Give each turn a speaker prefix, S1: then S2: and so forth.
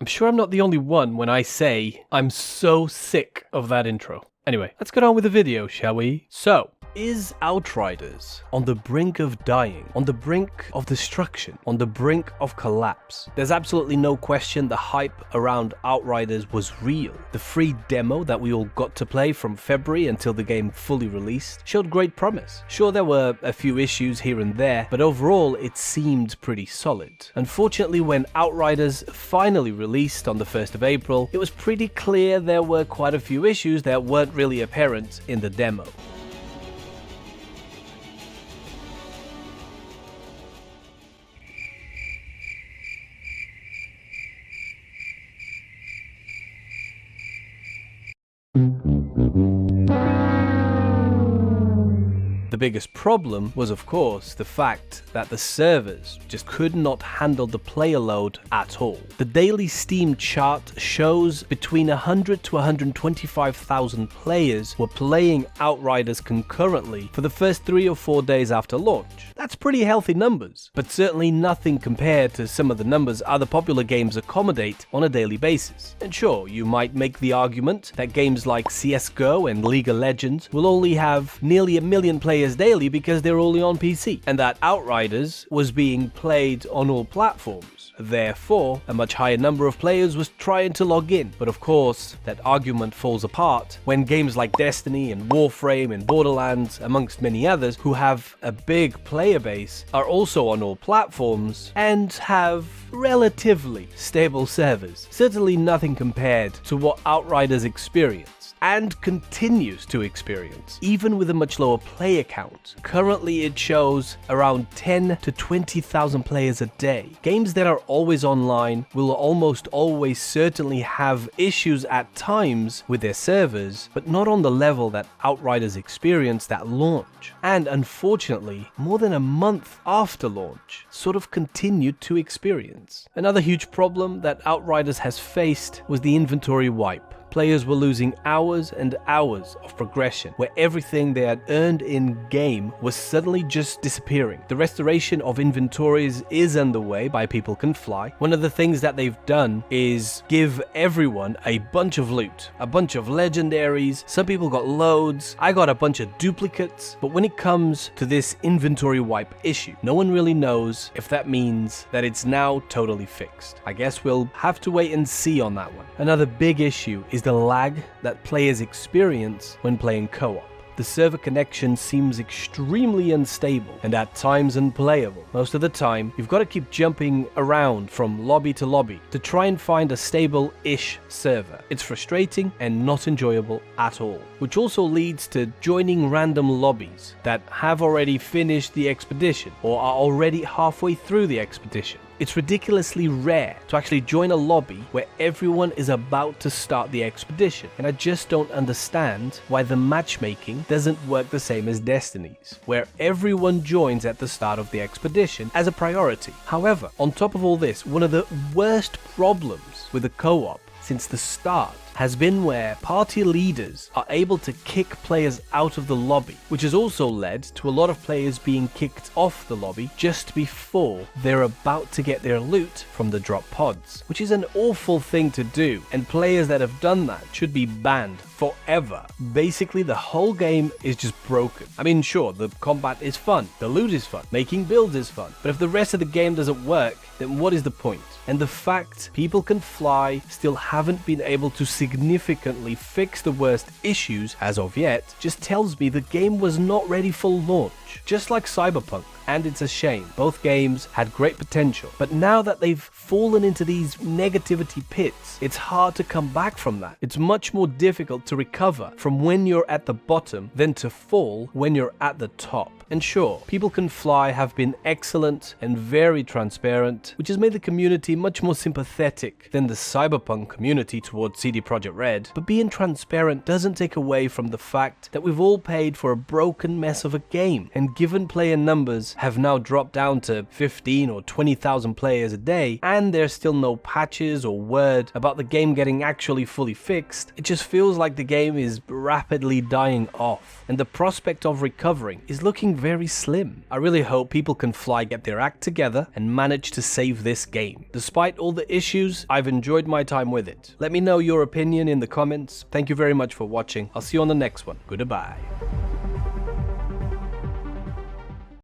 S1: I'm sure I'm not the only one when I say I'm so sick of that intro. Anyway, let's get on with the video, shall we? So, is Outriders on the brink of dying, on the brink of destruction, on the brink of collapse? There's absolutely no question the hype around Outriders was real. The free demo that we all got to play from February until the game fully released showed great promise. Sure, there were a few issues here and there, but overall it seemed pretty solid. Unfortunately, when Outriders finally released on the 1st of April, it was pretty clear there were quite a few issues that weren't really apparent in the demo. The biggest problem was, of course, the fact that the servers just could not handle the player load at all. The daily Steam chart shows between 100 to 125,000 players were playing Outriders concurrently for the first 3 or 4 days after launch. That's pretty healthy numbers, but certainly nothing compared to some of the numbers other popular games accommodate on a daily basis. And sure, you might make the argument that games like CSGO and League of Legends will only have nearly 1 million players daily because they're only on PC, and that Outriders was being played on all platforms. Therefore, a much higher number of players was trying to log in. But of course, that argument falls apart when games like Destiny and Warframe and Borderlands, amongst many others, who have a big player base, are also on all platforms and have relatively stable servers. Certainly nothing compared to what Outriders experienced and continues to experience, even with a much lower player count. Currently it shows around 10 to 20,000 players a day. Games that are always online will almost always certainly have issues at times with their servers, but not on the level that Outriders experienced at launch. And unfortunately, more than a month after launch, sort of continued to experience. Another huge problem that Outriders has faced was the inventory wipe. Players were losing hours and hours of progression, where everything they had earned in-game was suddenly just disappearing. The restoration of inventories is underway by People Can Fly. One of the things that they've done is give everyone a bunch of loot, a bunch of legendaries. Some people got loads, I got a bunch of duplicates, but when it comes to this inventory wipe issue, no one really knows if that means that it's now totally fixed. I guess we'll have to wait and see on that one. Another big issue is the lag that players experience when playing co-op. The server connection seems extremely unstable and at times unplayable. Most of the time, you've got to keep jumping around from lobby to lobby to try and find a stable-ish server. It's frustrating and not enjoyable at all, which also leads to joining random lobbies that have already finished the expedition or are already halfway through the expedition. It's ridiculously rare to actually join a lobby where everyone is about to start the expedition, and I just don't understand why the matchmaking doesn't work the same as Destiny's, where everyone joins at the start of the expedition as a priority. However, on top of all this, one of the worst problems with the co-op since the start has been where party leaders are able to kick players out of the lobby, which has also led to a lot of players being kicked off the lobby just before they're about to get their loot from the drop pods, which is an awful thing to do, and players that have done that should be banned forever. Basically, the whole game is just broken. I mean, sure, the combat is fun, the loot is fun, making builds is fun, but if the rest of the game doesn't work, then what is the point? And the fact People Can Fly still haven't been able to significantly fix the worst issues as of yet just tells me the game was not ready for launch, just like Cyberpunk. And it's a shame. Both games had great potential, but now that they've fallen into these negativity pits, it's hard to come back from that. It's much more difficult to recover from when you're at the bottom than to fall when you're at the top. And sure, People Can Fly have been excellent and very transparent, which has made the community much more sympathetic than the Cyberpunk community towards CD Projekt Red, but being transparent doesn't take away from the fact that we've all paid for a broken mess of a game, and given player numbers have now dropped down to 15 or 20,000 players a day, and there's still no patches or word about the game getting actually fully fixed, it just feels like the game is rapidly dying off, and the prospect of recovering is looking looking very slim. I really hope People Can Fly get their act together and manage to save this game. Despite all the issues, I've enjoyed my time with it. Let me know your opinion in the comments. Thank you very much for watching. I'll see you on the next one. Goodbye.